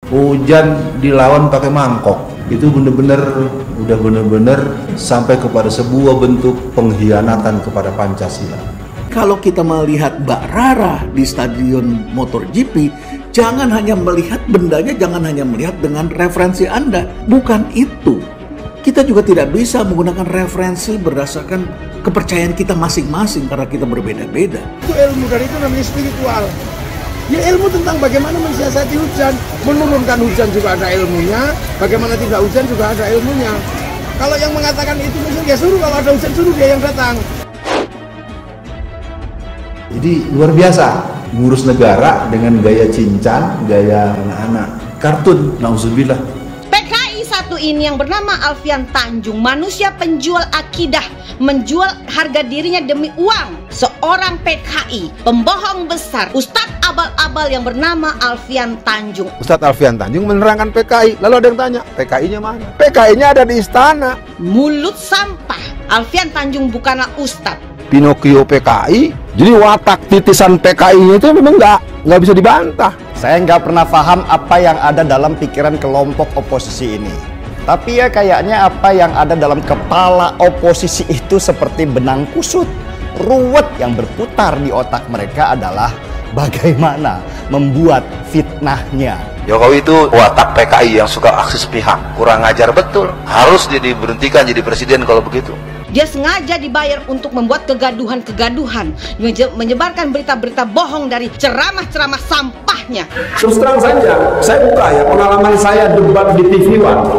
Hujan dilawan pakai mangkok. Itu udah bener-bener sampai kepada sebuah bentuk pengkhianatan kepada Pancasila. Kalau kita melihat Mbak Rara di stadion MotoGP, jangan hanya melihat bendanya, jangan hanya melihat dengan referensi Anda. Bukan itu. Kita juga tidak bisa menggunakan referensi berdasarkan kepercayaan kita masing-masing karena kita berbeda-beda. Itu ilmu, dan itu namanya spiritual. Ya ilmu tentang bagaimana mensiasati hujan. Menurunkan hujan juga ada ilmunya, bagaimana tidak hujan juga ada ilmunya. Kalau yang mengatakan itu musuh, ya suruh, kalau ada hujan suruh dia yang datang. Jadi luar biasa ngurus negara dengan gaya cincan, gaya anak-anak kartun, nauzubillah. PKI satu ini yang bernama Alfian Tanjung, manusia penjual akidah, menjual harga dirinya demi uang. Seorang PKI, pembohong besar, Ustadz abal-abal yang bernama Alfian Tanjung. Ustadz Alfian Tanjung menerangkan PKI, lalu ada yang tanya, PKI-nya mana? PKI-nya ada di istana. Mulut sampah, Alfian Tanjung bukanlah Ustadz. Pinocchio PKI, jadi watak titisan PKI itu memang nggak bisa dibantah. Saya nggak pernah paham apa yang ada dalam pikiran kelompok oposisi ini. Tapi ya kayaknya apa yang ada dalam kepala oposisi itu seperti benang kusut. Ruwet yang berputar di otak mereka adalah bagaimana membuat fitnahnya. Jokowi itu watak PKI yang suka aksi sepihak, kurang ajar betul. Harus dia diberhentikan jadi presiden kalau begitu. Dia sengaja dibayar untuk membuat kegaduhan-kegaduhan, menyebarkan berita-berita bohong dari ceramah-ceramah sampahnya. Terus terang saja, saya buka ya pengalaman saya debat di TV One.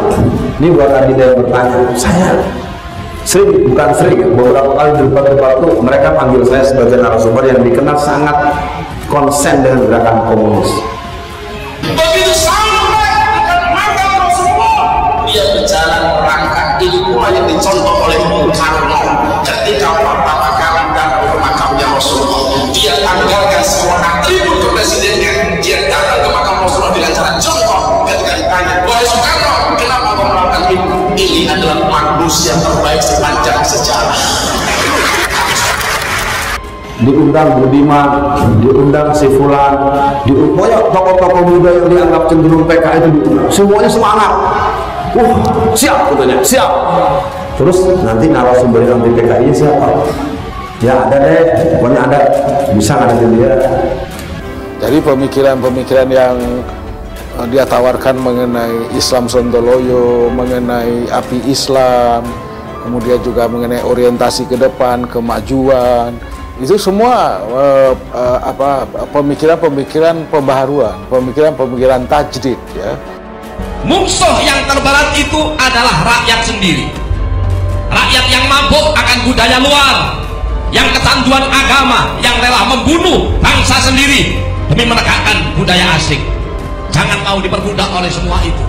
Ini buat kandidat yang bertanya, saya bukan sering, beberapa kali debat-debat itu mereka panggil saya sebagai narasumber yang dikenal sangat konsen dengan gerakan komunis. Begitu sampai dengan mata Rasulullah, dia berjalan merangkak ilmu yang dicontoh oleh Bung Karno. Ketika pertama kali datang ke makamnya Rasulullah, dia tanggalkan semua atribut kepresidenan. Dia datang ke makam Rasulullah dengan cara contoh. Ketika ditanya, wahai Soekarno, kenapa kau melakukan itu? Ini adalah manusia terbaik sepanjang sejarah. Diundang Budiman, diundang si Fulan, diundang tokoh-tokoh muda yang dianggap cenderung PKI itu diundang. Semuanya semangat. Siap katanya, siap. Terus nanti narasumber anti PKI siapa? Ya ada deh, pokoknya ada, bisa ngadepin dia. Jadi pemikiran-pemikiran yang dia tawarkan mengenai Islam Sontoloyo, mengenai api Islam, kemudian juga mengenai orientasi ke depan, kemajuan, itu semua pemikiran-pemikiran pembaharuan, pemikiran-pemikiran tajdid, ya. Musuh yang terberat itu adalah rakyat sendiri. Rakyat yang mabuk akan budaya luar, yang kecanduan agama, yang rela membunuh bangsa sendiri demi menegakkan budaya asing. Jangan mau diperbudak oleh semua itu.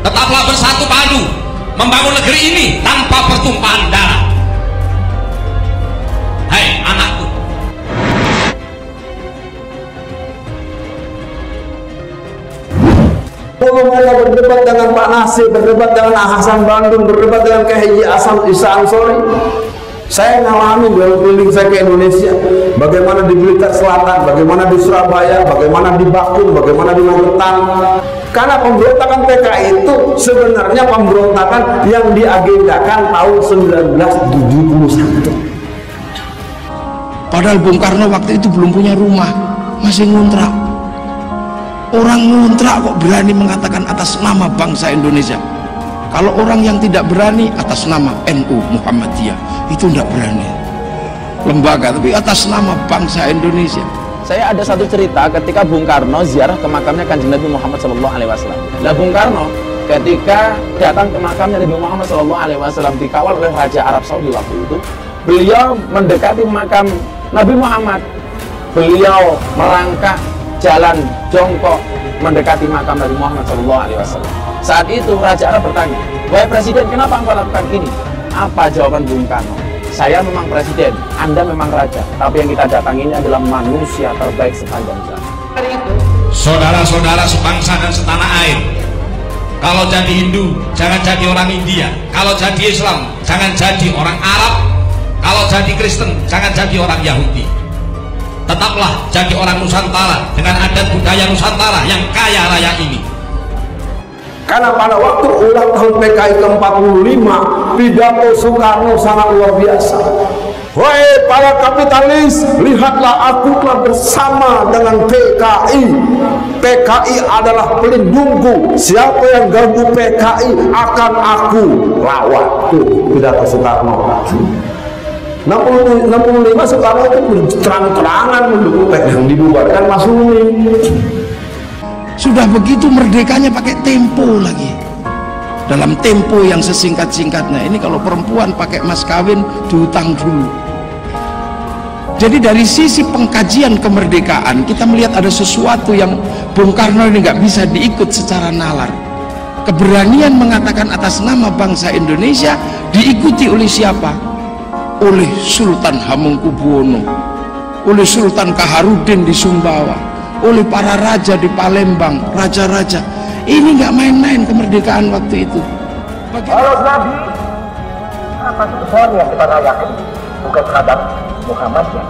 Tetaplah bersatu padu membangun negeri ini tanpa pertumpahan darah. Hai anakku, Saya berdebat dengan Pak Nasir, berdebat dengan Hasan Bandung, berdebat dengan Kiai Isa Ansori. Saya ngalami dalam keliling saya ke Indonesia, bagaimana di Blitar Selatan, bagaimana di Surabaya, bagaimana di Bakung, bagaimana di Magetan. Karena pemberontakan PKI itu sebenarnya pemberontakan yang diagendakan tahun 1971. Padahal Bung Karno waktu itu belum punya rumah, masih ngontrak. Orang ngontrak kok berani mengatakan atas nama bangsa Indonesia. Kalau orang yang tidak berani atas nama NU Muhammadiyah, itu tidak berani. Lembaga, tapi atas nama bangsa Indonesia. Saya ada satu cerita ketika Bung Karno ziarah ke makamnya Kanjeng Nabi Muhammad SAW. Nah, Bung Karno ketika datang ke makamnya Nabi Muhammad SAW dikawal oleh Raja Arab Saudi waktu itu, beliau mendekati makam Nabi Muhammad. Beliau merangkak jalan jongkok mendekati makam Nabi Muhammad SAW. Saat itu Raja Arab bertanya, wahai Presiden, kenapa engkau lakukan ini? Apa jawaban Bung Karno? Saya memang Presiden, Anda memang Raja, tapi yang kita datangi ini adalah manusia terbaik sepanjang zaman. Saudara-saudara sebangsa dan setanah air, kalau jadi Hindu jangan jadi orang India, kalau jadi Islam jangan jadi orang Arab, kalau jadi Kristen jangan jadi orang Yahudi. tetaplah jadi orang Nusantara dengan adat budaya Nusantara yang kaya raya ini. Karena pada waktu ulang tahun PKI ke-45, pidato Soekarno sangat luar biasa. Wahai para kapitalis, lihatlah aku telah bersama dengan PKI. PKI adalah pelindungku. Siapa yang ganggu PKI akan aku lawan. Tuh pidato Soekarno. 65 Soekarno itu terang-terangan mendukung PKI yang dibubarkan Masyumi. Sudah begitu merdekanya pakai tempo lagi. Dalam tempo yang sesingkat-singkatnya. Ini kalau perempuan pakai mas kawin diutang dulu. Jadi dari sisi pengkajian kemerdekaan kita melihat ada sesuatu yang Bung Karno ini nggak bisa diikut secara nalar. Keberanian mengatakan atas nama bangsa Indonesia diikuti oleh siapa? Oleh Sultan Hamengkubuwono, oleh Sultan Kaharudin di Sumbawa, oleh para raja di Palembang, raja-raja. Ini nggak main-main kemerdekaan waktu itu. Kalau Nabi, apa sebetulnya yang kita rayakan? Bukan sekadar Muhammadnya,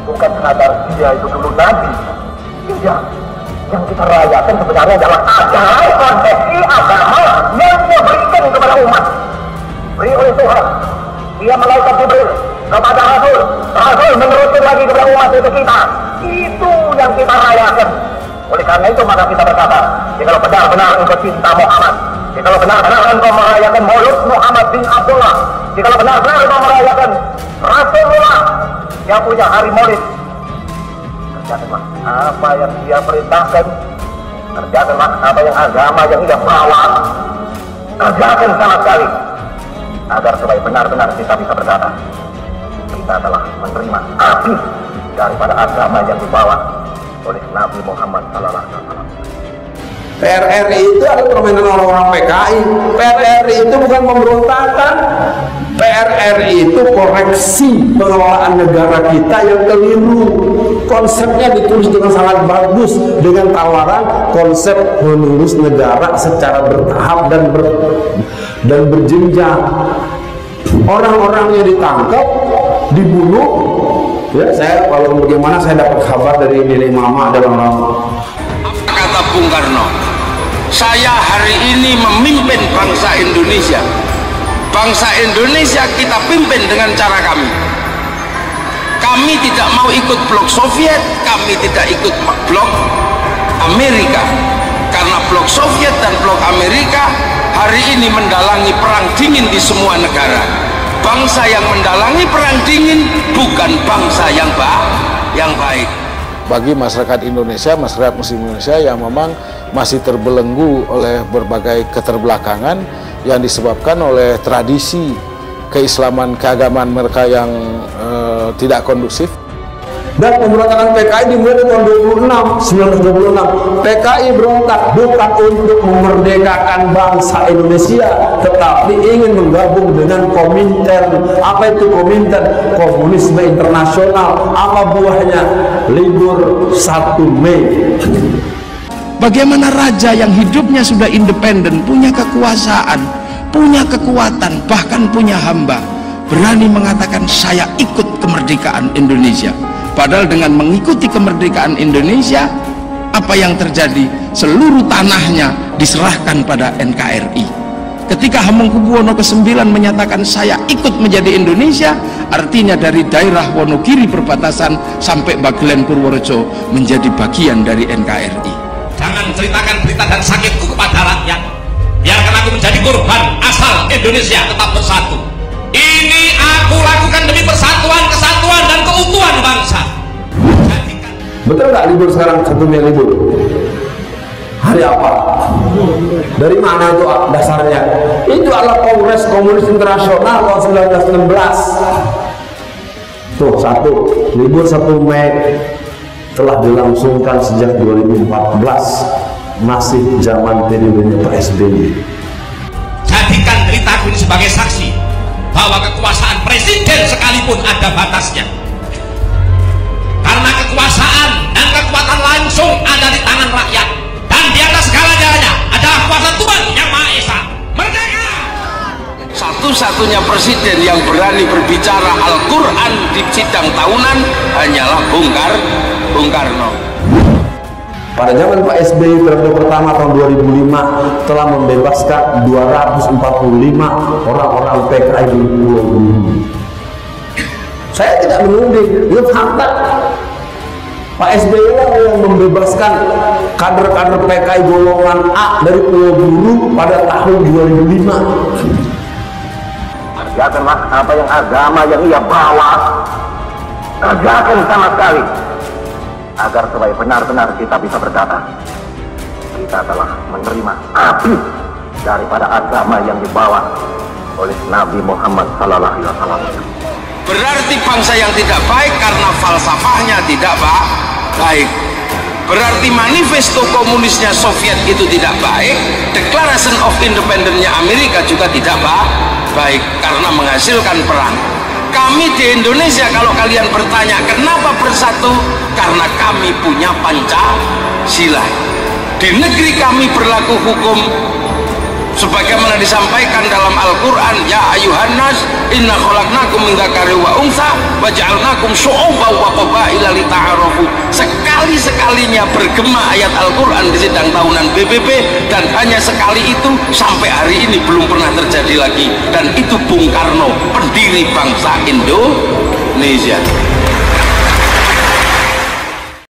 bukan sekadar dia itu dulu Nabi. Tidak, yang kita rayakan sebenarnya adalah ajaran konsepsi agama yang dia berikan kepada umat. Beri oleh Tuhan, dia malaikat Jibril kepada Rasul, Rasul meneruskan lagi kepada umat itu kita. Itu yang kita rayakan. Oleh karena itu maka kita berkata, jikalau benar-benar engkau cinta Muhammad, jikalau benar-benar engkau merayakan Maulid Muhammad bin Abdullah, jikalau benar-benar engkau merayakan Rasulullah yang punya hari Maulid, kerjakanlah apa yang dia perintahkan, kerjakanlah apa yang agama yang dia bawa, kerjakan sama sekali, agar supaya benar-benar kita bisa berkata, kita telah menerima api daripada agama yang dibawa oleh Nabi Muhammad SAW. PRRI itu ada permainan orang-orang PKI. PRRI itu bukan pemberontakan. PRRI itu koreksi pengelolaan negara kita yang keliru. Konsepnya ditulis dengan sangat bagus dengan tawaran konsep mengurus negara secara bertahap dan berjenjang. Orang-orangnya ditangkap, dibunuh. Ya, saya kalau bagaimana saya dapat kabar dari nenek mama adalah apa kata Bung Karno? Saya hari ini memimpin bangsa Indonesia. Bangsa Indonesia kita pimpin dengan cara kami. Kami tidak mau ikut blok Soviet, kami tidak ikut blok Amerika. Karena blok Soviet dan blok Amerika hari ini mendalangi perang dingin di semua negara. Bangsa yang mendalangi perang dingin bukan bangsa yang baik. Bagi masyarakat Indonesia, masyarakat Muslim Indonesia yang memang masih terbelenggu oleh berbagai keterbelakangan yang disebabkan oleh tradisi keislaman keagamaan mereka yang tidak kondusif. Dan pemberontakan PKI dimulai tahun 1926. PKI berontak bukan untuk memerdekakan bangsa Indonesia, tetapi ingin menggabung dengan Komintern. Apa itu Komintern? Komunisme internasional. Apa buahnya? Libur 1 Mei. Bagaimana raja yang hidupnya sudah independen, punya kekuasaan, punya kekuatan, bahkan punya hamba, berani mengatakan saya ikut kemerdekaan Indonesia. Padahal dengan mengikuti kemerdekaan Indonesia, apa yang terjadi? Seluruh tanahnya diserahkan pada NKRI. Ketika Hamengkubuwono ke-9 menyatakan saya ikut menjadi Indonesia, artinya dari daerah Wonogiri perbatasan sampai Bagelen Purworejo menjadi bagian dari NKRI. Jangan ceritakan berita dan sakitku kepada rakyat. Biarkan aku menjadi korban asal Indonesia tetap bersatu. Ini aku lakukan demi persatuan, kesatuan, dan keutuhan bangsa. Betul nggak libur sekarang 1 Mei libur? Hari apa? Dari mana itu dasarnya? Itu adalah Kongres Komunis Internasional tahun 1916. Tuh, satu, libur 1 Mei telah dilangsungkan sejak 2014, masih zaman periodenya Pak SBY. Jadikan ceritaku ini sebagai saksi bahwa kekuasaan presiden sekalipun ada batasnya. Karena kekuasaan dan kekuatan langsung ada di tangan rakyat, dan di atas segala-galanya adalah kuasa Tuhan yang Maha Esa. Merdeka! Satu-satunya satu-satunya presiden yang berani berbicara Al-Quran di sidang tahunan hanyalah Bung Karno. Pada zaman Pak SBY periode pertama tahun 2005 telah membebaskan 245 orang-orang PKI di Pulau Buru. Saya tidak menuding, itu fakta. Pak SBY yang membebaskan kader-kader PKI golongan A dari Pulau Buru pada tahun 2005. Kerjakanlah apa yang agama yang ia bawa, kerjakan sama sekali, agar supaya benar-benar kita bisa berkata kita telah menerima api daripada agama yang dibawa oleh Nabi Muhammad SAW. Berarti bangsa yang tidak baik karena falsafahnya tidak baik. Berarti manifesto komunisnya Soviet itu tidak baik, Declaration of Independence-nya Amerika juga tidak baik karena menghasilkan perang. Kami di Indonesia, kalau kalian bertanya kenapa bersatu, karena kami punya Pancasila. Di negeri kami berlaku hukum sebagaimana disampaikan dalam Al-Quran, ya ayuhan nas inna khalaqnakum min dzakari wa untha wa ja'alnakum syu'uban wa qabaila lita'arafu. Sekali-sekalinya bergema ayat Al-Quran di sidang tahunan PBB, dan hanya sekali itu sampai hari ini belum pernah terjadi lagi, dan itu Bung Karno, pendiri bangsa Indonesia.